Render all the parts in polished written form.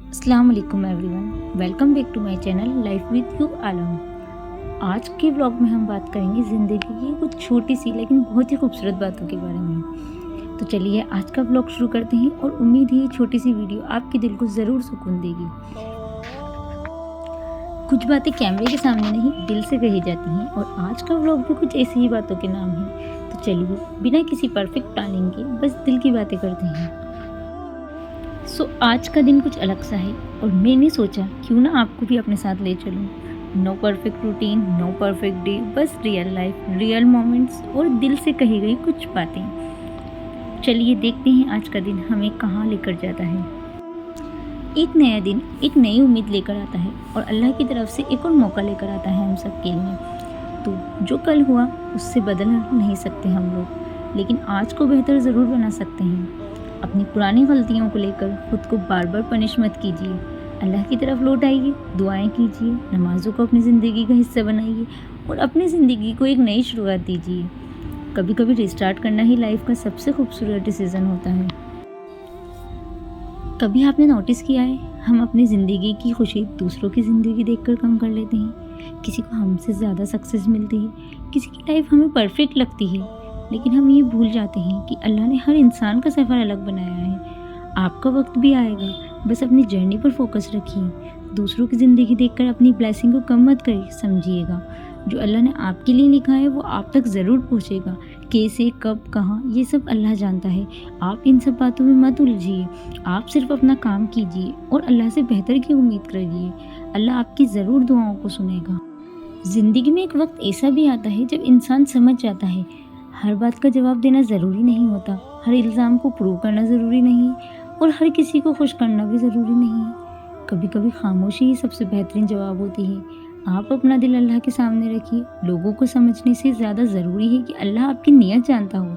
अस्सलाम वालेकुम everyone, welcome back to my channel life with you Alam. आज के व्लॉग में हम बात करेंगे ज़िंदगी की कुछ छोटी सी लेकिन बहुत ही खूबसूरत बातों के बारे में। तो चलिए आज का व्लॉग शुरू करते हैं और उम्मीद है ये छोटी सी वीडियो आपके दिल को ज़रूर सुकून देगी। कुछ बातें कैमरे के सामने नहीं दिल से कही जाती हैं और आज का व्लॉग भी कुछ ऐसी ही बातों के नाम है। तो चलिए बिना किसी परफेक्ट प्लानिंग के बस दिल की बातें करते हैं। आज का दिन कुछ अलग सा है और मैंने सोचा क्यों ना आपको भी अपने साथ ले चलूं। No perfect routine, no perfect day, बस रियल लाइफ, रियल मोमेंट्स और दिल से कही गई कुछ बातें। चलिए देखते हैं आज का दिन हमें कहाँ लेकर जाता है। एक नया दिन एक नई उम्मीद लेकर आता है और अल्लाह की तरफ से एक और मौका लेकर आता है हम सब के लिए। तो जो कल हुआ उससे बदल नहीं सकते हम लोग, लेकिन आज को बेहतर ज़रूर बना सकते हैं। अपनी पुरानी गलतियों को लेकर खुद को बार बार पनिश मत कीजिए। अल्लाह की तरफ लौट आइए, दुआएं कीजिए, नमाज़ों को अपनी ज़िंदगी का हिस्सा बनाइए और अपनी ज़िंदगी को एक नई शुरुआत दीजिए। कभी कभी रिस्टार्ट करना ही लाइफ का सबसे खूबसूरत डिसीज़न होता है। कभी आपने नोटिस किया है हम अपनी ज़िंदगी की खुशी दूसरों की ज़िंदगी देखकर कम कर लेते हैं। किसी को हमसे ज़्यादा सक्सेस मिलती है, किसी की लाइफ हमें परफेक्ट लगती है, लेकिन हम ये भूल जाते हैं कि अल्लाह ने हर इंसान का सफ़र अलग बनाया है। आपका वक्त भी आएगा, बस अपनी जर्नी पर फोकस रखिए। दूसरों की ज़िंदगी देखकर अपनी ब्लेसिंग को कम मत करिए, समझिएगा जो अल्लाह ने आपके लिए लिखा है वो आप तक ज़रूर पहुँचेगा। कैसे, कब, कहाँ, ये सब अल्लाह जानता है। आप इन सब बातों में मत उलझिए। आप सिर्फ अपना काम कीजिए और अल्लाह से बेहतर की उम्मीद करिए। अल्लाह आपकी ज़रूर दुआओं को सुनेगा। ज़िंदगी में एक वक्त ऐसा भी आता है जब इंसान समझ जाता है हर बात का जवाब देना ज़रूरी नहीं होता, हर इल्ज़ाम को प्रूव करना ज़रूरी नहीं और हर किसी को खुश करना भी ज़रूरी नहीं है। कभी कभी खामोशी ही सबसे बेहतरीन जवाब होती है। आप अपना दिल अल्लाह के सामने रखिए। लोगों को समझने से ज़्यादा ज़रूरी है कि अल्लाह आपकी नीयत जानता हो।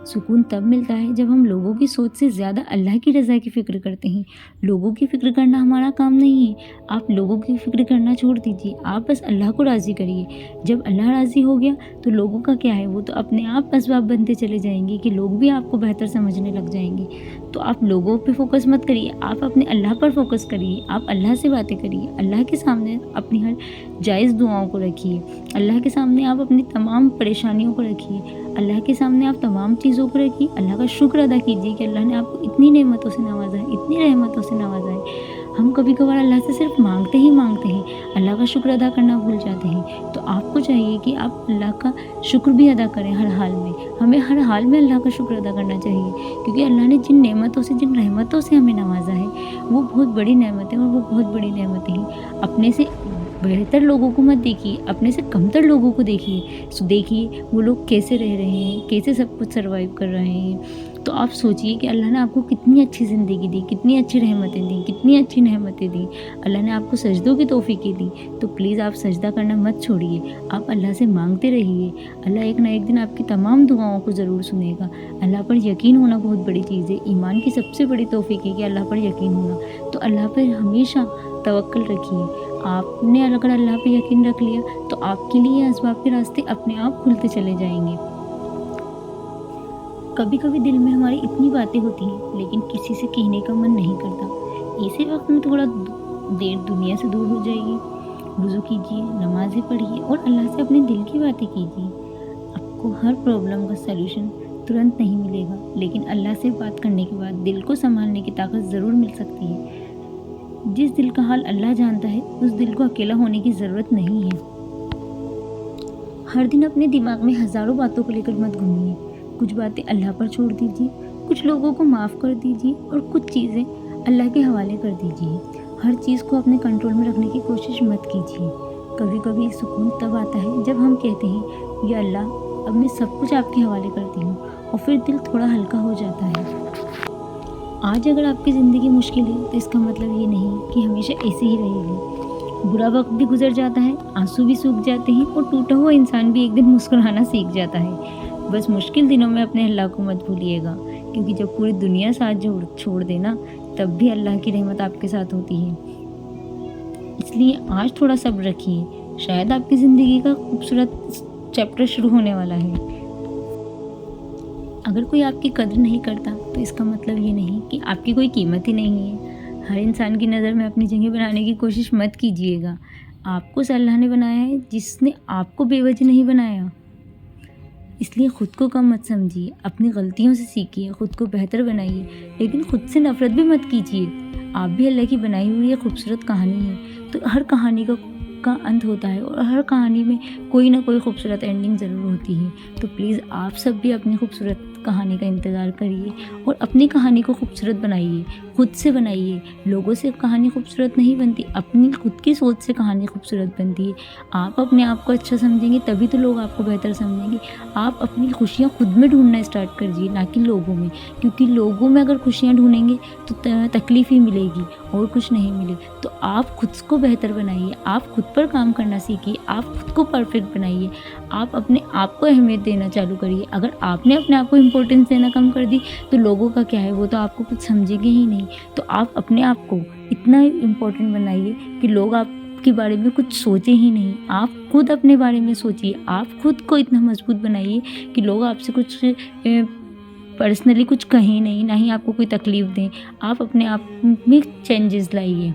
सुकून तब मिलता है जब हम लोगों की सोच से ज़्यादा अल्लाह की रज़ा की फ़िक्र करते हैं। लोगों की फ़िक्र करना हमारा काम नहीं है। आप लोगों की फ़िक्र करना छोड़ दीजिए, आप बस अल्लाह को राज़ी करिए। जब अल्लाह राज़ी हो गया तो लोगों का क्या है, वो तो अपने आप असबाब बनते चले जाएंगे कि लोग भी आपको बेहतर समझने लग जाएंगे। तो आप लोगों पे फोकस मत करिए, आप अपने अल्लाह पर फोकस करिए। आप अल्लाह से बातें करिए, अल्लाह के सामने अपनी हर जायज़ दुआओं को रखिए। अल्लाह के सामने आप अपनी तमाम परेशानियों को रखिए। अल्लाह के सामने आप तमाम चीज़ों को रखिए। अल्लाह का शुक्र अदा कीजिए कि अल्लाह ने आपको इतनी नेमतों से नवाजा है, इतनी रहमतों से नवाजा है। हम कभी कभार अल्लाह से सिर्फ मांगते हैं, अल्लाह का शुक्र अदा करना भूल जाते हैं। तो आपको चाहिए कि आप अल्लाह का शुक्र भी अदा करें हर हाल में। हमें हर हाल में अल्लाह का शुक्र अदा करना चाहिए, क्योंकि अल्लाह ने जिन नेमतों से, जिन रहमतों से हमें नवाजा है वो बहुत बड़ी नेमत है और वो बहुत बड़ी नेमतें हैं। अपने से बेहतर लोगों को मत देखिए, अपने से कमतर लोगों को देखिए वो लोग कैसे रह रहे हैं, कैसे सब कुछ सर्वाइव कर रहे हैं। तो आप सोचिए कि अल्लाह ने आपको कितनी अच्छी ज़िंदगी दी, कितनी अच्छी रहमतें दी, कितनी अच्छी नेमतें दी। अल्लाह ने आपको सजदों की तौफीकें दी। तो प्लीज़ आप सजदा करना मत छोड़िए, आप अल्लाह से मांगते रहिए। अल्लाह एक ना एक दिन आपकी तमाम दुआओं को ज़रूर सुनेगा। अल्लाह पर यकीन होना बहुत बड़ी चीज़ है। ईमान की सबसे बड़ी तौफीक है कि अल्लाह पर यकीन होना। तो अल्लाह पर हमेशा तवक्कल रखिए। आपने अगर अल्लाह पे यकीन रख लिया तो आपके लिए असबाब के रास्ते अपने आप खुलते चले जाएंगे। कभी कभी दिल में हमारी इतनी बातें होती हैं लेकिन किसी से कहने का मन नहीं करता। ऐसे वक्त में थोड़ा देर दुनिया से दूर हो जाइए, वुज़ू कीजिए, नमाज़ें पढ़िए और अल्लाह से अपने दिल की बातें कीजिए। आपको हर प्रॉब्लम का सलूशन तुरंत नहीं मिलेगा, लेकिन अल्लाह से बात करने के बाद दिल को संभालने की ताकत ज़रूर मिल सकती है। जिस दिल का हाल अल्लाह जानता है उस दिल को अकेला होने की ज़रूरत नहीं है। हर दिन अपने दिमाग में हज़ारों बातों को लेकर मत घूमिए। कुछ बातें अल्लाह पर छोड़ दीजिए, कुछ लोगों को माफ़ कर दीजिए और कुछ चीज़ें अल्लाह के हवाले कर दीजिए। हर चीज़ को अपने कंट्रोल में रखने की कोशिश मत कीजिए। कभी कभी सुकून तब आता है जब हम कहते हैं या अल्लाह अब मैं सब कुछ आपके हवाले करती हूँ, और फिर दिल थोड़ा हल्का हो जाता है। आज अगर आपकी ज़िंदगी मुश्किल है तो इसका मतलब ये नहीं कि हमेशा ऐसे ही रहेगी। बुरा वक्त भी गुजर जाता है, आंसू भी सूख जाते हैं और टूटा हुआ इंसान भी एक दिन मुस्कुराना सीख जाता है। बस मुश्किल दिनों में अपने अल्लाह को मत भूलिएगा, क्योंकि जब पूरी दुनिया साथ छोड़ देना तब भी अल्लाह की रहमत आपके साथ होती है। इसलिए आज थोड़ा सब्र रखिए, शायद आपकी ज़िंदगी का खूबसूरत चैप्टर शुरू होने वाला है। अगर कोई आपकी कदर नहीं करता तो इसका मतलब ये नहीं कि आपकी कोई कीमत ही नहीं है। हर इंसान की नज़र में अपनी जगह बनाने की कोशिश मत कीजिएगा। आपको उस अल्लाह ने बनाया है जिसने आपको बेवजह नहीं बनाया। इसलिए ख़ुद को कम मत समझिए, अपनी गलतियों से सीखिए, ख़ुद को बेहतर बनाइए, लेकिन ख़ुद से नफ़रत भी मत कीजिए। आप भी अल्लाह की बनाई हुई एक खूबसूरत कहानी है। तो हर कहानी का अंत होता है और हर कहानी में कोई ना कोई खूबसूरत एंडिंग ज़रूर होती है। तो प्लीज़ आप सब भी अपनी खूबसूरत कहानी का इंतज़ार करिए और अपनी कहानी को खूबसूरत बनाइए, खुद से बनाइए। लोगों से कहानी खूबसूरत नहीं बनती, अपनी खुद की सोच से कहानी खूबसूरत बनती है। आप अपने आप को अच्छा समझेंगे तभी तो लोग आपको बेहतर समझेंगे। आप अपनी खुशियाँ खुद में ढूंढना स्टार्ट करिए, ना कि लोगों में, क्योंकि लोगों में अगर खुशियाँ ढूंढेंगे तो तकलीफ़ ही मिलेगी और कुछ नहीं मिले। तो आप खुद को बेहतर बनाइए, आप खुद पर काम करना सीखिए, आप खुद को परफेक्ट बनाइए, आप अपने आप को अहमियत देना चालू करिए। अगर आपने अपने आप को इम्पोर्टेंस देना कम कर दी तो लोगों का क्या है, वो तो आपको कुछ समझेंगे ही नहीं। तो आप अपने आप को इतना इम्पोर्टेंट बनाइए कि लोग आपके बारे में कुछ सोचें ही नहीं। आप खुद अपने बारे में सोचिए, आप खुद को इतना मजबूत बनाइए कि लोग आपसे कुछ पर्सनली कुछ कहें नहीं, ना ही आपको कोई तकलीफ़ दें। आप अपने आप में चेंजेस लाइए।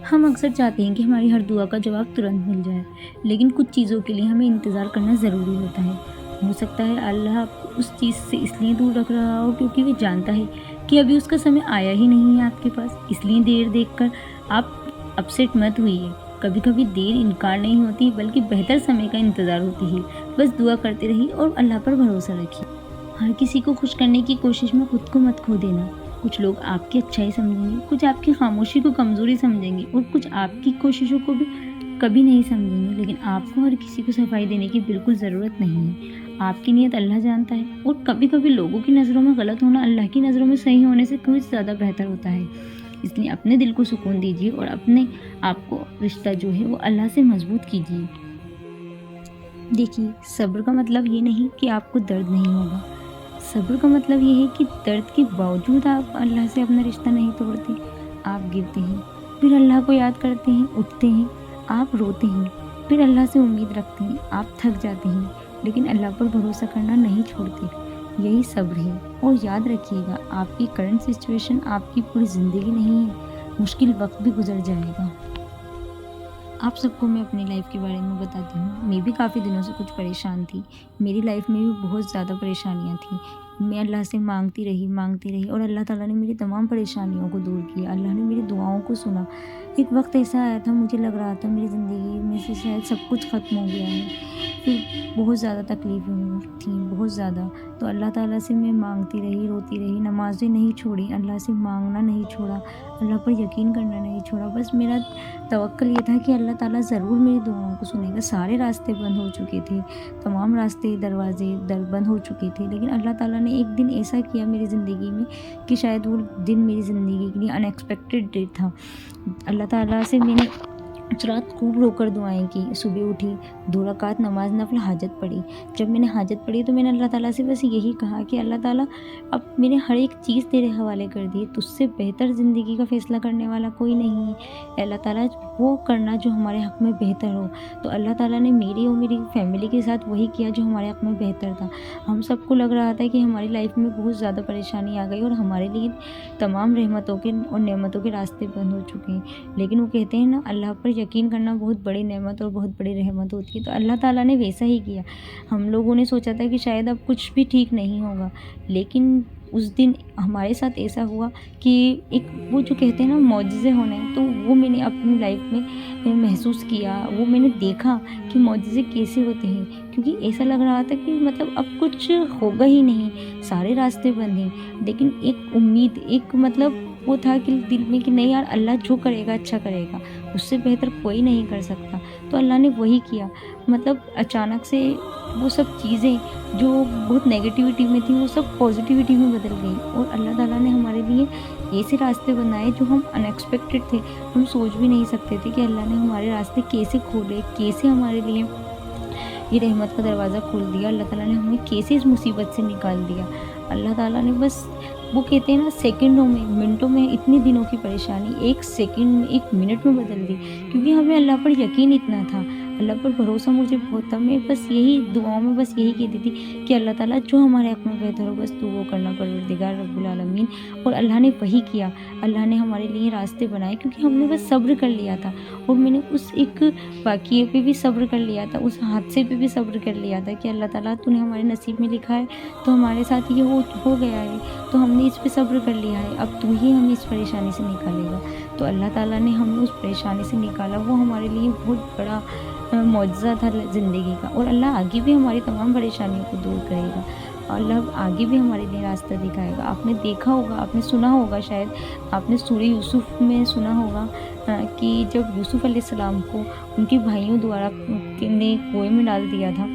हम अक्सर चाहते हैं कि हमारी हर दुआ का जवाब तुरंत मिल जाए, लेकिन कुछ चीज़ों के लिए हमें इंतज़ार करना ज़रूरी होता है। हो सकता है अल्लाह आपको उस चीज़ से इसलिए दूर रख रहा हो क्योंकि वो जानता है कि अभी उसका समय आया ही नहीं है आपके पास। इसलिए देर देखकर आप अपसेट मत होइए। कभी कभी देर इनकार नहीं होती, बल्कि बेहतर समय का इंतज़ार होती है। बस दुआ करते रहिए और अल्लाह पर भरोसा रखिए। हर किसी को खुश करने की कोशिश में खुद को मत खो देना। कुछ लोग आपकी अच्छाई समझेंगे, कुछ आपकी खामोशी को कमज़ोरी समझेंगे और कुछ आपकी कोशिशों को भी कभी नहीं समझेंगे। लेकिन आपको हर किसी को सफाई देने की बिल्कुल ज़रूरत नहीं है। आपकी नीयत अल्लाह जानता है और कभी कभी लोगों की नज़रों में गलत होना अल्लाह की नज़रों में सही होने से कुछ ज़्यादा बेहतर होता है। इसलिए अपने दिल को सुकून दीजिए और अपने आप को रिश्ता जो है वो अल्लाह से मजबूत कीजिए। देखिए, सब्र का मतलब ये नहीं कि आपको दर्द नहीं होगा। सब्र का मतलब ये है कि दर्द के बावजूद आप अल्लाह से अपना रिश्ता नहीं तोड़ते। आप गिरते हैं, फिर अल्लाह को याद करते हैं, उठते हैं, आप रोते हैं, फिर अल्लाह से उम्मीद रखते हैं, आप थक जाते हैं, लेकिन अल्लाह पर भरोसा करना नहीं छोड़ते। यही सब्र है। और याद रखिएगा, आपकी करंट सिचुएशन आपकी पूरी ज़िंदगी नहीं है। मुश्किल वक्त भी गुजर जाएगा। आप सबको मैं अपनी लाइफ के बारे में बताती हूँ। मैं भी काफ़ी दिनों से कुछ परेशान थी। मेरी लाइफ में भी बहुत ज़्यादा परेशानियाँ थी। मैं अल्लाह से मांगती रही और अल्लाह ताला ने मेरी तमाम परेशानियों को दूर किया। अल्लाह ने मेरी दुआओं को सुना। एक वक्त ऐसा आया था, मुझे लग रहा था मेरी ज़िंदगी में से शायद सब कुछ ख़त्म हो गया है। फिर बहुत ज़्यादा तकलीफ़ें थी, बहुत ज़्यादा। तो अल्लाह ताला से मैं मांगती रही, रोती रही, नमाज़ें नहीं छोड़ी, अल्लाह से मांगना नहीं छोड़ा, अल्लाह पर यकीन करना नहीं छोड़ा। बस मेरा तवक्कल ये था कि अल्लाह ताला ज़रूर मेरी दुआओं को सुनेगा। सारे रास्ते बंद हो चुके थे, तमाम रास्ते दरवाजे बंद हो चुके थे, लेकिन अल्लाह ताला ने एक दिन ऐसा किया मेरी ज़िंदगी में कि शायद वो दिन मेरी ज़िंदगी के लिए अनएक्सपेक्टेड डे था। अल्लाह ताला से मैंने उस रात खूब रोकर दुआएं की। सुबह उठी, 2 रकात नमाज नफल हाजत पढ़ी। जब मैंने हाजत पढ़ी तो मैंने अल्लाह ताला से बस यही कहा कि अल्लाह ताला, अब मैंने हर एक चीज़ तेरे हवाले कर दी। तुझसे बेहतर ज़िंदगी का फ़ैसला करने वाला कोई नहीं है। अल्लाह ताला, वो करना जो हमारे हक़ में बेहतर हो। तो अल्लाह ताला ने मेरी और मेरी फैमिली के साथ वही किया जो हमारे हक़ में बेहतर था। हम सबको लग रहा था कि हमारी लाइफ में बहुत ज़्यादा परेशानी आ गई और हमारे लिए तमाम रहमतों के और नेमतों के रास्ते बंद हो चुके हैं। लेकिन वो कहते हैं ना, अल्लाह पर यकीन करना बहुत बड़ी नेमत और बहुत बड़ी रहमत होती है। तो अल्लाह ताला ने वैसा ही किया। हम लोगों ने सोचा था कि शायद अब कुछ भी ठीक नहीं होगा, लेकिन उस दिन हमारे साथ ऐसा हुआ कि एक वो जो कहते हैं ना मौजज़े होने, तो वो मैंने अपनी लाइफ में महसूस किया। वो मैंने देखा कि मौजज़े कैसे होते हैं, क्योंकि ऐसा लग रहा था कि मतलब अब कुछ होगा ही नहीं, सारे रास्ते बंद हैं। लेकिन एक उम्मीद, एक मतलब वो था कि दिल में कि नहीं यार, अल्लाह जो करेगा अच्छा करेगा, उससे बेहतर कोई नहीं कर सकता। तो अल्लाह ने वही किया। मतलब अचानक से वो सब चीज़ें जो बहुत नेगेटिविटी में थी वो सब पॉजिटिविटी में बदल गई और अल्लाह ताला ने हमारे लिए ऐसे रास्ते बनाए जो हम अनएक्सपेक्टेड थे। हम सोच भी नहीं सकते थे कि अल्लाह ने हमारे रास्ते कैसे खोले, कैसे हमारे लिए ये रहमत का दरवाज़ा खोल दिया। अल्लाह ताला ने हमें कैसे इस मुसीबत से निकाल दिया। अल्लाह ताला ने बस, वो कहते हैं ना, सेकंडों में, मिनटों में इतनी दिनों की परेशानी एक सेकंड में, एक मिनट में बदल दी, क्योंकि हमें अल्लाह पर यकीन इतना था। اللہ پر भरोसा मुझे बहुत था। मैं बस यही दुआओं में बस यही कहती थी कि अल्लाह ताला जो हमारे हक़ में बेहतर हो बस तू वो करना परवरदिगार रब्बुल आलमीन। और अल्लाह ने वही किया, अल्लाह ने हमारे लिए रास्ते बनाए, क्योंकि हमने बस सब्र कर लिया था। और मैंने उस एक वाक़ये पे भी सब्र कर लिया था, उस हादसे पे भी सब्र कर लिया था कि अल्लाह ताला तूने हमारे नसीब में लिखा है तो हमारे साथ ये हो गया है, तो हमने इस पे सब्र कर लिया है, अब तू ही हमें इस परेशानी से निकालेगा। तो अल्लाह ताला ने हमें उस परेशानी से निकाला, वो हमारे लिए बहुत बड़ा मुआज़ा था ज़िंदगी का। और अल्लाह आगे भी हमारी तमाम परेशानियों को दूर करेगा, अल्लाह आगे भी हमारे लिए रास्ता दिखाएगा। आपने देखा होगा, आपने सुना होगा, शायद आपने सूरह यूसुफ़ में सुना होगा कि जब यूसुफ़ अलैहिस्सलाम को उनके भाइयों द्वारा ने कुएं में डाल दिया था,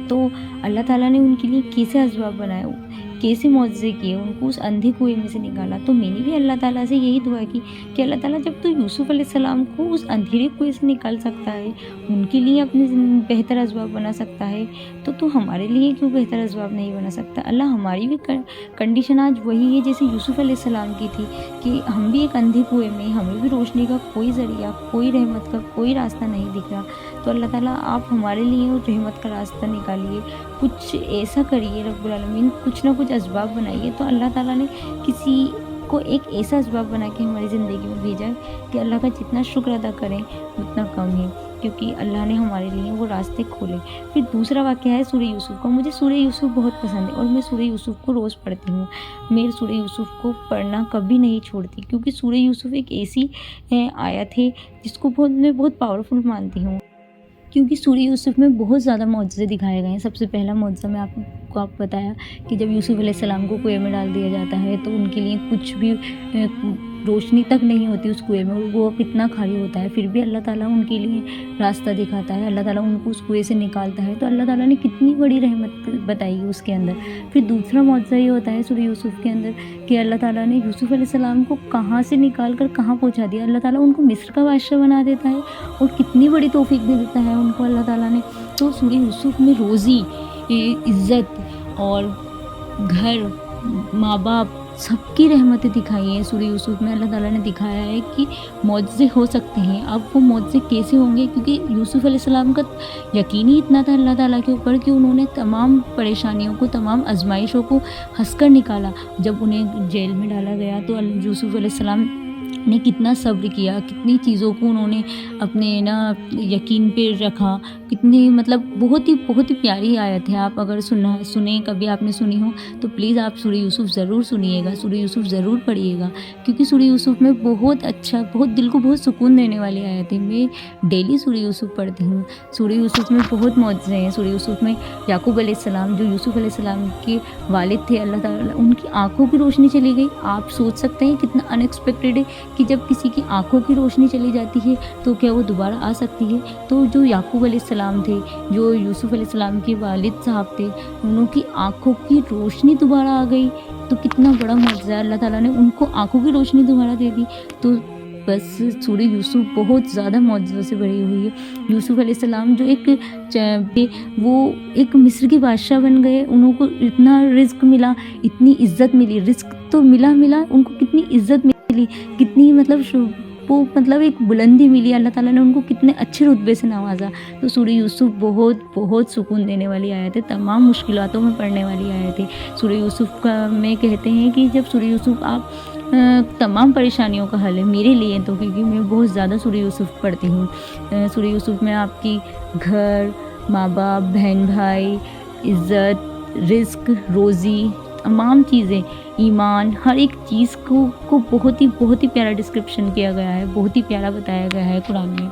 तो अल्लाह ताला ने उनके लिए कैसे असबाब बनाए, कैसे मुआज़े किए, उनको उस अंधे कुएं में से निकाला। तो मैंने भी अल्लाह ताला से यही दुआ की कि अल्लाह ताला जब तो यूसुफ़ अलैहिस्सलाम को उस अंधेरे कुएं से निकाल सकता है, उनके लिए अपने बेहतर असबाब बना सकता है, तो हमारे लिए क्यों बेहतर असबाब नहीं बना सकता। अल्लाह हमारी भी कंडीशन आज वही है जैसे यूसुफ़ अलैहिस्सलाम की थी कि हम भी एक अंधे कुएं में, हमें भी रोशनी का कोई ज़रिया, कोई रहमत का कोई रास्ता नहीं दिख रहा। तो अल्लाह ताला आप हमारे लिए उस रहमत का रास्ता निकालिए, कुछ ऐसा करिए रब्बुल आलमीन, कुछ ना कुछ असबाब बनाइए। तो अल्लाह ताला ने किसी को एक ऐसा असबाब बना के हमारी ज़िंदगी में भेजा है कि अल्लाह का जितना शुक्र अदा करें उतना कम है, क्योंकि अल्लाह ने हमारे लिए वो रास्ते खोले। फिर दूसरा वाक़या है सूरह यूसुफ़ का। मुझे सूरह यूसुफ़ बहुत पसंद है और मैं सूरह यूसुफ़ को रोज़ पढ़ती हूँ। मैं सूरह यूसुफ़ को पढ़ना कभी नहीं छोड़ती, क्योंकि सूरह यूसुफ़ एक ऐसी आयत है जिसको मैं बहुत पावरफुल मानती हूँ, क्योंकि सूरह यूसुफ़ में बहुत ज़्यादा मुआज़े दिखाए गए हैं। सबसे पहला मुआज़ा मैं आपको बताया कि जब यूसुफ़ अलैहिस्सलाम को कुएं में डाल दिया जाता है तो उनके लिए कुछ भी रोशनी तक नहीं होती उस कुएं में, वो कितना खाली होता है, फिर भी अल्लाह ताला उनके लिए रास्ता दिखाता है, अल्लाह ताला उनको उस कुएं से निकालता है। तो अल्लाह ताला ने कितनी बड़ी रहमत बताई है उसके अंदर। फिर दूसरा मुआज़ा ये होता है सूरह यूसुफ़ के अंदर कि अल्लाह ताला ने यूसुफ़ अलैहिस्सलाम को कहाँ से निकाल कर कहाँ पहुँचा दिया। अल्लाह ताला उनको मिस्र का बादशाह बना देता है और कितनी बड़ी तौफ़ीक दे देता है उनको अल्लाह ताला ने। तो सूरह यूसुफ़ में रोज़ी, इज़्ज़त और घर, माँ बाप, सबकी रहमतें दिखाई हैं। सूरह यूसुफ़ में अल्लाह ताला ने दिखाया है कि मुआज़े हो सकते हैं। अब वो मुआज़े कैसे होंगे, क्योंकि यूसुफ़ अलैहिस्सलाम का यकीन ही इतना था अल्लाह ताला के ऊपर कि उन्होंने तमाम परेशानियों को, तमाम आज़माइशों को हँसकर निकाला। जब उन्हें जेल में डाला गया तो यूसुफ़ अलैहिस्सलाम ने कितना सब्र किया, कितनी चीज़ों को उन्होंने अपने यकीन पे रखा, कितनी मतलब बहुत ही प्यारी आयत है। आप अगर सुने कभी आपने सुनी हो तो प्लीज़ आप सूरह यूसुफ़ ज़रूर सुनिएगा, सूरह यूसुफ़ ज़रूर पढ़िएगा, क्योंकि सूरह यूसुफ़ में बहुत अच्छा, बहुत दिल को बहुत सुकून देने वाली आयत है। मैं डेली सूरह यूसुफ़ पढ़ती हूँ। सूरह यूसुफ़ में बहुत मुआज़े हैं। सूरह यूसुफ़ में याकूब अलैहिस्सलाम, जो यूसुफ़ अलैहिस्सलाम के वालिद थे, अल्लाह ताला उनकी आँखों की रोशनी चली गई। आप सोच सकते हैं कितना अनएक्सपेक्टेड है कि जब किसी की आँखों की रोशनी चली जाती है तो क्या वो दोबारा आ सकती है। तो जो याकूब अलैहिस्सलाम थे, जो यूसुफ़ अलैहिस्सलाम के वालिद साहब थे, उनकी आँखों की रोशनी दोबारा आ गई। तो कितना बड़ा मुआज़ा, अल्लाह ताला ने उनको आँखों की रोशनी दोबारा दे दी। तो बस सूरह यूसुफ़ बहुत ज़्यादा मुआज़ों से भरी हुई है। यूसुफ़ अलैहिस्सलाम जो वो एक मिस्र के बादशाह बन गए, उनको इतना रिज़्क मिला, इतनी इज़्ज़त मिली। रिज़्क तो मिला, उनको कितनी इज़्ज़त मिली, कितनी मतलब एक बुलंदी मिली। अल्लाह ताला ने उनको कितने अच्छे रुतबे से नवाजा। तो सूरह यूसुफ़ बहुत सुकून देने वाली आयत है, तमाम मुश्किलातों में पढ़ने वाली आयत है। सूरह यूसुफ़ का में कहते हैं कि जब सूरह यूसुफ़ आप तमाम परेशानियों का हल है मेरे लिए, तो क्योंकि मैं बहुत ज़्यादा सूरह यूसुफ़ पढ़ती हूँ। सूरह यूसुफ़ में आपकी घर, माँ बाप, बहन भाई, इज़्ज़त, रिज़्क, रोज़ी, तमाम चीज़ें, ईमान, हर एक चीज़ को बहुत ही प्यारा डिस्क्रिप्शन किया गया है, बहुत ही प्यारा बताया गया है कुरान में।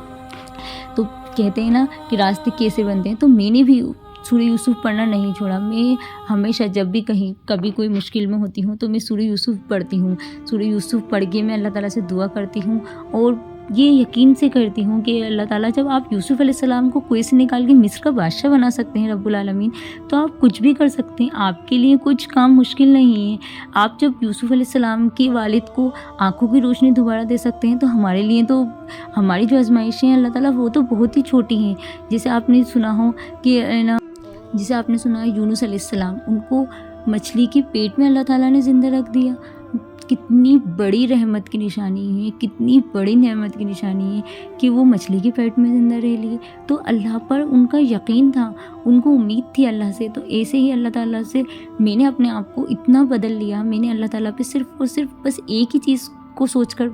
तो कहते हैं ना कि रास्ते कैसे बनते हैं, तो मैंने भी सूरह यूसुफ़ पढ़ना नहीं छोड़ा। मैं हमेशा जब भी कभी कोई मुश्किल में होती हूँ तो मैं सूरह यूसुफ़ पढ़ती हूँ। सूरह यूसुफ़ पढ़ के मैं अल्लाह ताला से दुआ करती हूँ और ये यकीन से करती हूँ कि अल्लाह ताला जब आप यूसुफ़ अलैहिस्सलाम को कुएं से निकाल के मिस्र का बादशाह बना सकते हैं रब्बुल आलमीन, तो आप कुछ भी कर सकते हैं। आपके लिए कुछ काम मुश्किल नहीं है। आप जब यूसुफ़ अलैहिस्सलाम के वालिद को आँखों की रोशनी दोबारा दे सकते हैं, तो हमारे लिए तो हमारी जो आज़माइशें हैं अल्लाह ताला वो तो बहुत ही छोटी हैं। जैसे आपने सुना है यूनुस अलैहिस्सलाम, उनको मछली के पेट में अल्लाह ताला ने ज़िंदा रख दिया। کتنی بڑی رحمت کی نشانی ہے، کتنی بڑی نعمت کی نشانی ہے کہ وہ مچھلی کے پیٹ میں زندہ رہ لیے۔ تو اللہ پر ان کا یقین تھا، ان کو امید تھی اللہ سے۔ تو ایسے ہی اللہ تعالیٰ سے میں نے اپنے آپ کو اتنا بدل لیا، میں نے اللہ تعالیٰ پہ صرف اور صرف بس ایک ہی چیز کو سوچ کر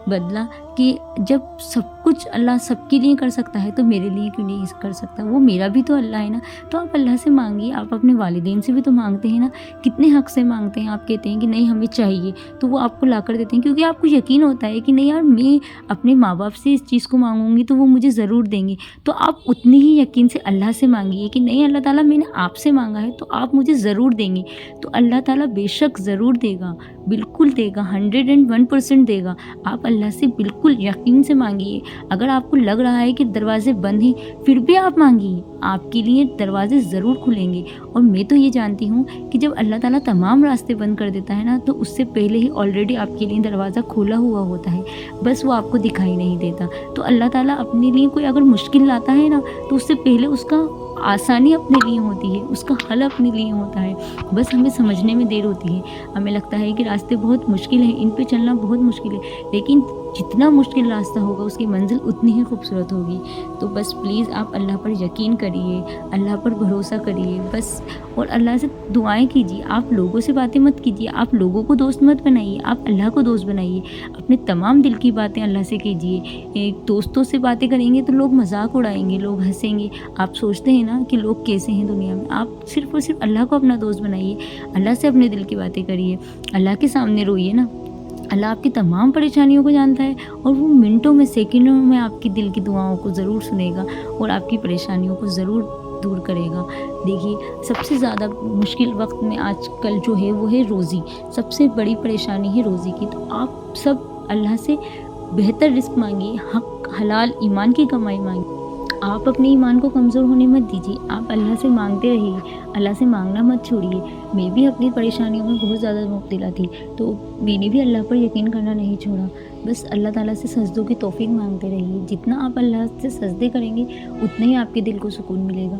بدلا کہ جب سب کچھ اللہ سب کے لیے کر سکتا ہے تو میرے لیے کیوں نہیں کر سکتا؟ وہ میرا بھی تو اللہ ہے نا۔ تو آپ اللہ سے مانگیے، آپ اپنے والدین سے بھی تو مانگتے ہیں نا، کتنے حق سے مانگتے ہیں۔ آپ کہتے ہیں کہ نہیں ہمیں چاہیے، تو وہ آپ کو لا کر دیتے ہیں، کیونکہ آپ کو یقین ہوتا ہے کہ نہیں یار میں اپنے ماں باپ سے اس چیز کو مانگوں گی تو وہ مجھے ضرور دیں گے۔ تو آپ اتنی ہی یقین سے اللہ سے مانگیے کہ نہیں اللہ تعالیٰ میں نے آپ سے مانگا ہے تو آپ مجھے ضرور دیں گے۔ تو اللہ تعالیٰ بے شک ضرور دے گا، بالکل دے گا، 101% دے گا۔ آپ اللہ سے بالکل یقین سے مانگیے۔ اگر آپ کو لگ رہا ہے کہ دروازے بند ہیں پھر بھی آپ مانگیے، آپ کے لیے دروازے ضرور کھلیں گے۔ اور میں تو یہ جانتی ہوں کہ جب اللہ تعالیٰ تمام راستے بند کر دیتا ہے نا تو اس سے پہلے ہی آلریڈی آپ کے لیے دروازہ کھولا ہوا ہوتا ہے، بس وہ آپ کو دکھائی نہیں دیتا۔ تو اللہ تعالیٰ اپنے لیے کوئی اگر مشکل لاتا ہے نا تو اس سے پہلے اس کا آسانی اپنے لیے ہوتی ہے، اس کا حل اپنے لیے ہوتا ہے، بس ہمیں سمجھنے میں دیر ہوتی ہے۔ ہمیں لگتا ہے کہ راستے بہت مشکل ہیں، ان پہ چلنا بہت مشکل ہے، لیکن جتنا مشکل راستہ ہوگا اس کی منزل اتنی ہی خوبصورت ہوگی۔ تو بس پلیز آپ اللہ پر یقین کریے، اللہ پر بھروسہ کریے بس، اور اللہ سے دعائیں کیجیے۔ آپ لوگوں سے باتیں مت کیجیے، آپ لوگوں کو دوست مت بنائیے، آپ اللہ کو دوست بنائیے۔ اپنے تمام دل کی باتیں اللہ سے کیجیے۔ دوستوں سے باتیں کریں گے تو لوگ مذاق اڑائیں گے، لوگ ہنسیں گے۔ آپ سوچتے ہیں نا کہ لوگ کیسے ہیں دنیا میں، آپ صرف اور صرف اللہ کو اپنا دوست بنائیے، اللہ سے اپنے دل کی باتیں کریے، اللہ کے سامنے روئیے نا۔ اللہ آپ کی تمام پریشانیوں کو جانتا ہے اور وہ منٹوں میں سیکنڈوں میں آپ کی دل کی دعاؤں کو ضرور سنے گا اور آپ کی پریشانیوں کو ضرور دور کرے گا۔ دیکھیے سب سے زیادہ مشکل وقت میں آج کل جو ہے وہ ہے روزی، سب سے بڑی پریشانی ہے روزی کی۔ تو آپ سب اللہ سے بہتر رزق مانگیے، حق حلال ایمان کی کمائی مانگیے۔ آپ اپنے ایمان کو کمزور ہونے مت دیجیے، آپ اللہ سے مانگتے رہیے، اللہ سے مانگنا مت چھوڑیے۔ میں بھی اپنی پریشانیوں میں بہت زیادہ مبتلا تھی تو میں نے بھی اللہ پر یقین کرنا نہیں چھوڑا، بس اللہ تعالیٰ سے سجدوں کی توفیق مانگتے رہیے۔ جتنا آپ اللہ سے سجدے کریں گے اتنا ہی آپ کے دل کو سکون ملے گا۔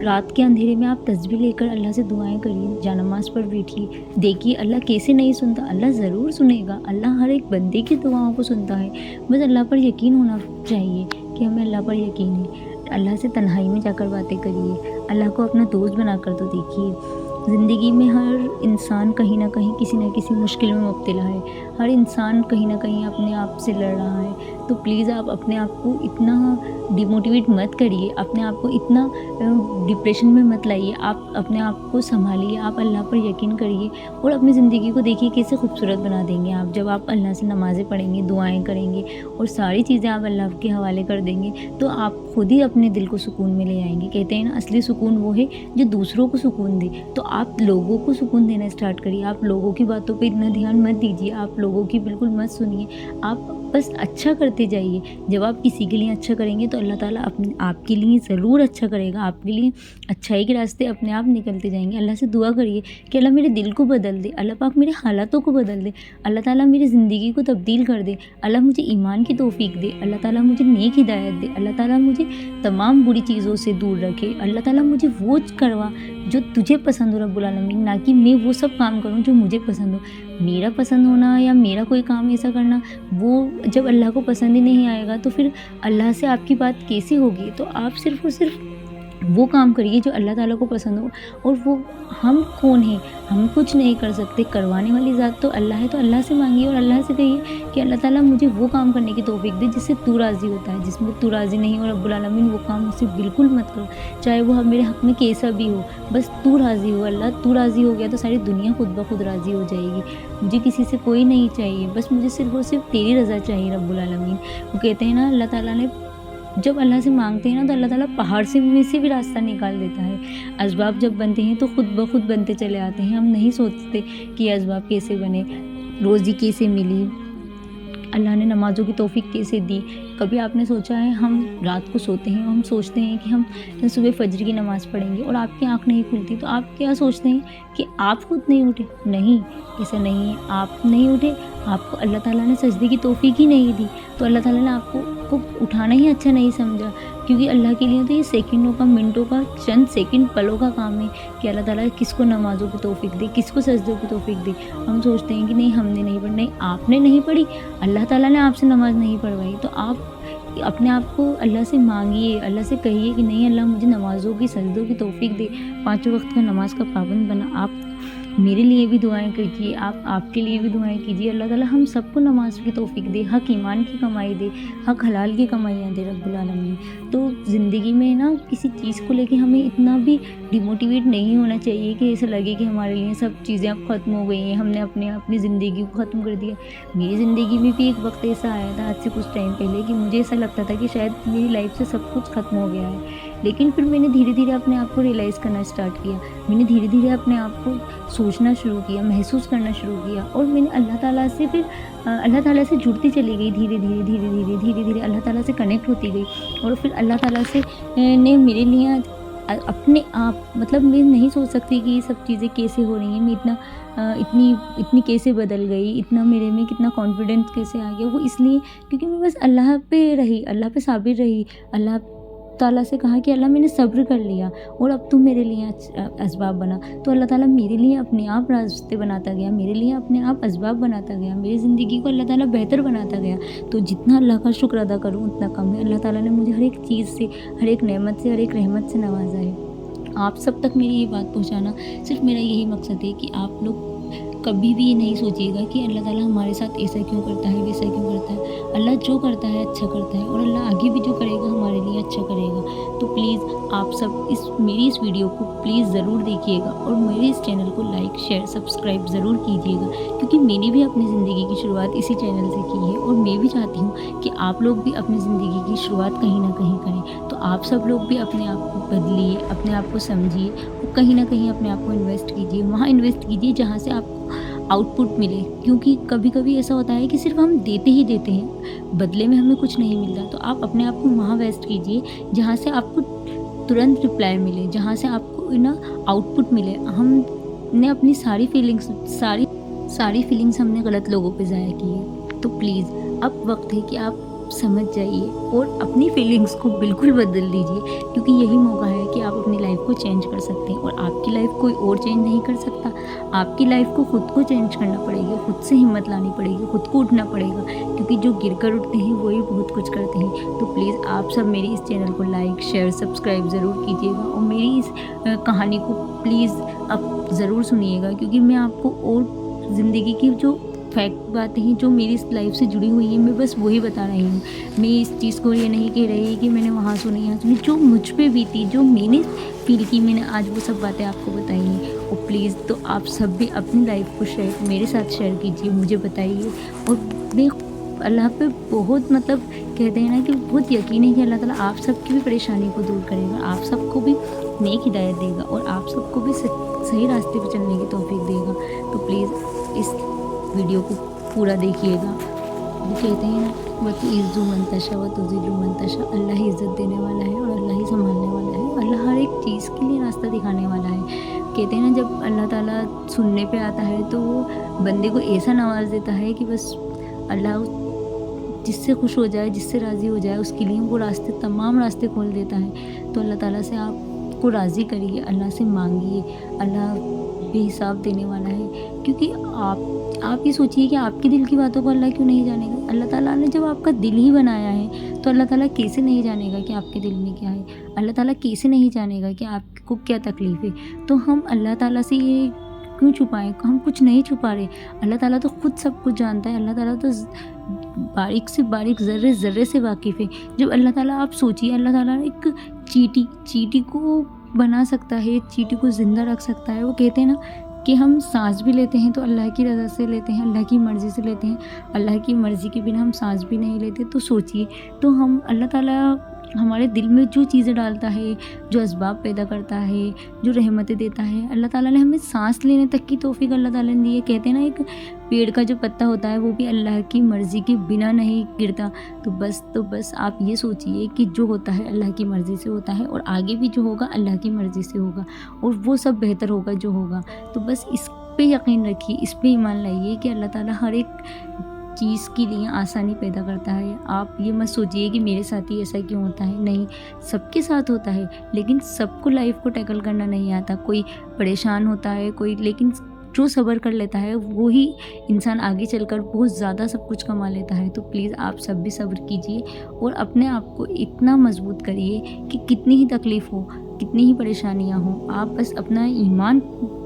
رات کے اندھیرے میں آپ تسبیح لے کر اللہ سے دعائیں کریے، جانماز پر بیٹھیے، دیکھیے اللہ کیسے نہیں سنتا، اللہ ضرور سنے گا۔ اللہ ہر ایک بندے کی دعاؤں کو سنتا ہے، بس اللہ پر یقین ہونا چاہیے کہ ہمیں اللہ پر یقین ہے۔ اللہ سے تنہائی میں جا کر باتیں کریے، اللہ کو اپنا دوست بنا کر تو دیکھیے۔ زندگی میں ہر انسان کہیں نہ کہیں کسی نہ کسی مشکل میں مبتلا ہے، ہر انسان کہیں نہ کہیں اپنے آپ سے لڑ رہا ہے۔ تو پلیز آپ اپنے آپ کو اتنا ڈیموٹیویٹ مت کریے، اپنے آپ کو اتنا ڈپریشن میں مت لائیے، آپ اپنے آپ کو سنبھالیے، آپ اللہ پر یقین کریے اور اپنی زندگی کو دیکھیے کیسے خوبصورت بنا دیں گے آپ جب آپ اللہ سے نمازیں پڑھیں گے، دعائیں کریں گے اور ساری چیزیں آپ اللہ کے حوالے کر دیں گے تو آپ خود ہی اپنے دل کو سکون میں لے آئیں گے۔ کہتے ہیں نا اصلی سکون وہ ہے جو دوسروں کو سکون دے، تو آپ لوگوں کو سکون دینا اسٹارٹ کریے۔ آپ لوگوں کی باتوں پہ اتنا دھیان مت دیجیے، آپ لوگوں کی بالکل مت سنیے، آپ بس اچھا کرتے جائیے۔ جب آپ کسی کے لیے اچھا کریں گے تو اللہ تعالیٰ آپ کے لیے ضرور اچھا کرے گا، آپ کے لیے اچھائی کے راستے اپنے آپ نکلتے جائیں گے۔ اللہ سے دعا کریے کہ اللہ میرے دل کو بدل دے، اللہ پاک میرے حالاتوں کو بدل دے، اللہ تعالیٰ میری زندگی کو تبدیل کر دے، اللہ مجھے ایمان کی توفیق دے، اللہ تعالیٰ مجھے نیک ہدایت دے، اللہ تعالیٰ مجھے تمام بری چیزوں سے دور رکھے، اللہ تعالیٰ مجھے وہ کروا جو تجھے پسند ہو رب العالمین، نہ کہ میں وہ سب کام کروں جو مجھے پسند ہو۔ میرا پسند ہونا یا میرا کوئی کام ایسا کرنا وہ جب اللہ کو پسند ہی نہیں آئے گا تو پھر اللہ سے آپ کی بات کیسے ہوگی؟ تو آپ صرف اور صرف وہ کام کریے جو اللہ تعالیٰ کو پسند ہو، اور وہ ہم کون ہیں؟ ہم کچھ نہیں کر سکتے، کروانے والی ذات تو اللہ ہے، تو اللہ سے مانگیے اور اللہ سے کہیے کہ اللہ تعالیٰ مجھے وہ کام کرنے کی توفیق دے جس سے تو راضی ہوتا ہے، جس میں تو راضی نہیں ہو رب العالمین وہ کام مجھ سے بالکل مت کرو، چاہے وہ میرے حق میں کیسا بھی ہو، بس تو راضی ہو۔ اللہ تو راضی ہو گیا تو ساری دنیا خود بخود راضی ہو جائے گی۔ مجھے کسی سے کوئی نہیں چاہیے، بس مجھے صرف اور صرف تیری رضا چاہیے رب العالمین۔ وہ کہتے ہیں نا اللہ تعالیٰ نے جب اللہ سے مانگتے ہیں نا تو اللہ تعالیٰ پہاڑ میں سے بھی راستہ نکال دیتا ہے۔ اسباب جب بنتے ہیں تو خود بخود بنتے چلے آتے ہیں، ہم نہیں سوچتے کہ یہ اسباب کیسے بنے، روزی کیسے ملی، اللہ نے نمازوں کی توفیق کیسے دی۔ کبھی آپ نے سوچا ہے ہم رات کو سوتے ہیں، ہم سوچتے ہیں کہ ہم صبح فجر کی نماز پڑھیں گے اور آپ کی آنکھ نہیں کھلتی تو آپ کیا سوچتے ہیں کہ آپ خود نہیں اٹھے؟ نہیں، ایسا نہیں ہے، آپ نہیں اٹھے، آپ کو اللہ تعالیٰ نے سجدے کی توفیق ہی نہیں دی، تو اللہ تعالیٰ نے آپ کو को उठाना ही अच्छा नहीं समझा, क्योंकि अल्लाह के लिए तो ये सेकंडों का, मिनटों का, चंद सेकंड, पलों का काम है कि अल्लाह ताला किसको नमाज़ों की तौफीक दे, किसको सजदों की तौफीक दे। हम सोचते हैं कि नहीं हमने नहीं पढ़ी, नहीं आपने नहीं पढ़ी, अल्लाह ताला ने आपसे नमाज़ नहीं पढ़वाई। तो आप अपने आप को अल्लाह से मांगिए, अल्लाह से कहिए कि नहीं अल्लाह मुझे नमाज़ों की, सजदों की तौफीक दे, 5 वक्त का नमाज का पाबंद बना। आप मेरे लिए भी दुआएं कीजिए, आप आपके लिए भी दुआएं कीजिए। अल्लाह ताला हम सबको नमाज की तौफीक दे, हक ईमान की कमाई दे, हक हलाल की कमाइयाँ दे रब्बुल आलमीन। तो ज़िंदगी में ना किसी चीज़ को लेके हमें इतना भी डिमोटिवेट नहीं होना चाहिए कि ऐसा लगे कि हमारे लिए सब चीज़ें अब ख़त्म हो गई हैं, हमने अपनी ज़िंदगी को ख़त्म कर दिया। मेरी ज़िंदगी में भी एक वक्त ऐसा आया था आज से कुछ टाइम पहले कि मुझे ऐसा लगता था कि शायद मेरी लाइफ से सब कुछ ख़त्म हो गया है, लेकिन फिर मैंने धीरे धीरे अपने आप को रियलाइज़ करना स्टार्ट किया। मैंने धीरे धीरे अपने आप को सोचना शुरू किया, महसूस करना शुरू किया, और मैंने अल्लाह ताला से फिर अल्लाह ताला से जुड़ती चली गई, धीरे धीरे अल्लाह ताला से कनेक्ट होती गई। और फिर अल्लाह ताला से ने मेरे लिए अपने आप, मतलब मैं नहीं सोच सकती कि ये सब चीज़ें कैसे हो रही हैं, मैं इतनी कैसे बदल गई, इतना मेरे में कितना कॉन्फिडेंस कैसे आ गया। वो इसलिए क्योंकि मैं बस अल्लाह पे रही, अल्लाह पे साबिर रही, अल्लाह ताला से कहा कि अल्लाह मैंने सब्र कर लिया और अब तू मेरे लिए असबाब बना। तो अल्लाह ताला मेरे लिए अपने आप रास्ते बनाता गया, मेरे लिए अपने आप असबाब बनाता गया, मेरी ज़िंदगी को अल्लाह ताला बेहतर बनाता गया। तो जितना अल्लाह का शुक्र अदा करूँ उतना कम है। अल्लाह ताला ने मुझे हर एक चीज़ से, हर एक नेमत से, हर एक रहमत से नवाजा है। आप सब तक मेरी ये बात पहुँचाना सिर्फ मेरा यही मकसद है कि आप लोग कभी भी ये नहीं सोचिएगा कि अल्लाह ताला हमारे साथ ऐसा क्यों करता है, वैसा क्यों करता है। अल्लाह जो करता है अच्छा करता है, और अल्लाह आगे भी जो करेगा हमारे लिए अच्छा करेगा। तो प्लीज़ आप सब मेरी इस वीडियो को प्लीज़ ज़रूर देखिएगा, और मेरे इस चैनल को लाइक, शेयर, सब्सक्राइब ज़रूर कीजिएगा, क्योंकि मैंने भी अपनी ज़िंदगी की शुरुआत इसी चैनल से की है, और मैं भी चाहती हूँ कि आप लोग भी अपनी ज़िंदगी की शुरुआत कहीं ना कहीं करें। तो आप सब लोग भी अपने आप को बदलिए, अपने आप को समझिए, और कहीं ना कहीं अपने आप को इन्वेस्ट कीजिए, वहाँ इन्वेस्ट कीजिए जहाँ से आपको आउटपुट मिले। क्योंकि कभी कभी ऐसा होता है कि सिर्फ हम देते ही देते हैं, बदले में हमें कुछ नहीं मिलता। तो आप अपने आप को वहाँ वेस्ट कीजिए जहाँ से आपको तुरंत रिप्लाई मिले, जहाँ से आपको ना आउटपुट मिले। हमने अपनी सारी फीलिंग्स हमने गलत लोगों पे ज़ाया की है। तो प्लीज़ अब वक्त है कि आप समझ जाइए और अपनी फीलिंग्स को बिल्कुल बदल दीजिए, क्योंकि यही मौका है कि आप अपनी लाइफ को चेंज कर सकते हैं। और आपकी लाइफ कोई और चेंज नहीं कर सकता, आपकी लाइफ को खुद को चेंज करना पड़ेगा, खुद से हिम्मत लानी पड़ेगी, खुद को उठना पड़ेगा, क्योंकि जो गिर कर उठते हैं वही बहुत कुछ करते हैं। तो प्लीज़ आप सब मेरी इस चैनल को लाइक, शेयर, सब्सक्राइब ज़रूर कीजिएगा, और मेरी इस कहानी को प्लीज़ आप ज़रूर सुनिएगा, क्योंकि मैं आपको और ज़िंदगी की जो फैक्ट बातें हैं जो मेरी इस लाइफ से जुड़ी हुई हैं, मैं बस वही बता रही हूँ। मैं इस चीज़ को ये नहीं कह रही कि मैंने वहाँ सुनी, यहाँ सुनी, जो मुझ पे बीती, जो मैंने फील की, मैंने आज वो सब बातें आपको बताई हैं। और प्लीज़ तो आप सब भी अपनी लाइफ को मेरे साथ शेयर कीजिए, मुझे बताइए। और मैं अल्लाह पे बहुत, मतलब कहते हैं ना कि बहुत यकीन है कि अल्लाह ताला आप सबकी भी परेशानी को दूर करेगा, आप सबको भी नेक हिदायत देगा, और आप सबको भी सही रास्ते पर चलने की तौफीक देगा। तो प्लीज़ इस वीडियो को पूरा देखिएगा। वो कहते हैं ना, वतु इज़्ज़ु मंतशा व तुज़िल्लु मंतशा, अल्लाह ही इज़्ज़त देने वाला है और अल्लाह ही संभालने वाला है। अल्लाह हर एक चीज़ के लिए रास्ता दिखाने वाला है। कहते हैं ना, जब अल्लाह ताला सुनने पे आता है तो वो बंदे को ऐसा नवाज देता है कि बस अल्लाह जिससे खुश हो जाए, जिससे राज़ी हो जाए, उसके लिए वो तमाम रास्ते खोल देता है। तो अल्लाह ताला से आपको राज़ी करिए, अल्लाह से मांगिए, अल्लाह बेहिसाब देने वाला है। क्योंकि आप ये सोचिए कि आपके दिल की बातों को अल्लाह क्यों नहीं जानेगा। अल्लाह ताला ने जब आपका दिल ही बनाया है तो अल्लाह ताला कैसे नहीं जानेगा कि आपके दिल में क्या है। अल्लाह ताला कैसे नहीं जानेगा कि आपको क्या तकलीफ़ है। तो हम अल्लाह ताला से ये क्यों छुपाएं, हम कुछ नहीं छुपा रहे। अल्लाह ताला तो खुद सब कुछ जानता है। अल्लाह ताला तो बारीक से बारीक, ज़र्रे से वाकिफ़ है। जब अल्लाह ताला, आप सोचिए, अल्लाह ताला एक चींटी को बना सकता है, चींटी को ज़िंदा रख सकता है। वो कहते हैं ना कि हम सांस भी लेते हैं तो अल्लाह की रज़ा से लेते हैं, अल्लाह की मर्ज़ी से लेते हैं। अल्लाह की मर्ज़ी के बिना हम सांस भी नहीं लेते। तो सोचिए, तो हम अल्लाह ताला हमारे दिल में जो चीज़ें डालता है, जो असबाब पैदा करता है, जो रहमतें देता है, अल्लाह ताला ने हमें सांस लेने तक की तौफीक अल्लाह ताला ने दी है। कहते हैं ना, एक पेड़ का जो पत्ता होता है वो भी अल्लाह की मर्ज़ी के बिना नहीं गिरता। तो बस आप ये सोचिए कि जो होता है अल्लाह की मर्ज़ी से होता है, और आगे भी जो होगा अल्लाह की मर्ज़ी से होगा, और वो सब बेहतर होगा जो होगा। तो बस इस पे यकीन रखिए, इस पे ईमान लाइए कि अल्लाह ताला हर एक چیز کے لیے آسانی پیدا کرتا ہے. آپ یہ مت سوچیے کہ میرے ساتھ ہی ایسا کیوں ہوتا ہے. نہیں، سب کے ساتھ ہوتا ہے، لیکن سب کو لائف کو ٹیکل کرنا نہیں آتا. کوئی پریشان ہوتا ہے، کوئی، لیکن جو صبر کر لیتا ہے وہی انسان آگے چل کر بہت زیادہ سب کچھ کما لیتا ہے. تو پلیز آپ سب بھی صبر کیجیے اور اپنے آپ کو اتنا مضبوط کریے کہ کتنی ہی تکلیف ہو، کتنی ہی پریشانیاں ہوں، آپ بس اپنا ایمان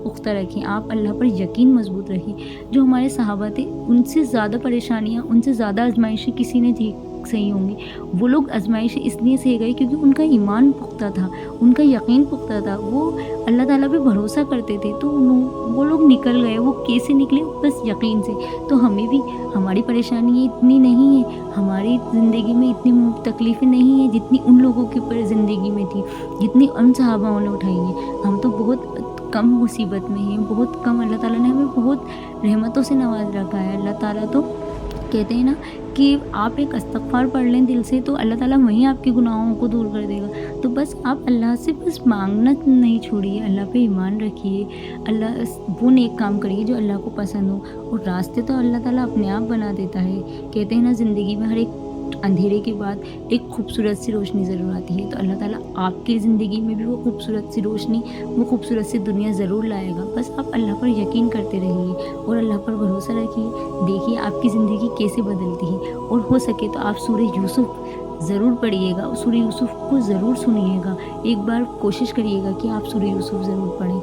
پختہ رکھیں، آپ اللہ پر یقین مضبوط رکھیں. جو ہمارے صحابہ تھے ان سے زیادہ پریشانیاں، ان سے زیادہ آزمائشیں کسی نے سہی ہوں گی. وہ لوگ آزمائشیں اس لیے سہ گئے کیونکہ ان کا ایمان پختہ تھا، ان کا یقین پختہ تھا، وہ اللہ تعالیٰ پہ بھروسہ کرتے تھے. تو وہ لوگ نکل گئے. وہ کیسے نکلے؟ بس یقین سے. تو ہمیں بھی، ہماری پریشانی اتنی نہیں ہے، ہماری زندگی میں اتنی تکلیفیں نہیں ہیں جتنی ان لوگوں کی زندگی میں تھی، جتنی ان صحاباؤں نے اٹھائی ہیں. ہم تو بہت کم مصیبت میں ہیں، بہت کم. اللہ تعالیٰ نے ہمیں بہت رحمتوں سے نواز رکھا ہے. اللہ تعالیٰ تو کہتے ہیں نا کہ آپ ایک استغفار پڑھ لیں دل سے تو اللہ تعالیٰ وہیں آپ کے گناہوں کو دور کر دے گا. تو بس آپ اللہ سے بس مانگنا نہیں چھوڑیے، اللہ پہ ایمان رکھیے، اللہ وہ نیک کام کریے جو اللہ کو پسند ہو، اور راستے تو اللہ تعالیٰ اپنے آپ بنا دیتا ہے. کہتے ہیں نا زندگی میں ہر ایک اندھیرے کے بعد ایک خوبصورت سی روشنی ضرور آتی ہے. تو اللہ تعالیٰ آپ کی زندگی میں بھی وہ خوبصورت سی روشنی، وہ خوبصورت سی دنیا ضرور لائے گا. بس آپ اللہ پر یقین کرتے رہیے اور اللہ پر بھروسہ رکھیے. دیکھیے آپ کی زندگی کیسے بدلتی ہے. اور ہو سکے تو آپ سورہ یوسف ضرور پڑھیے گا، سورہ یوسف کو ضرور سنیے گا. ایک بار کوشش کریے گا کہ آپ سورہ یوسف ضرور پڑھیں.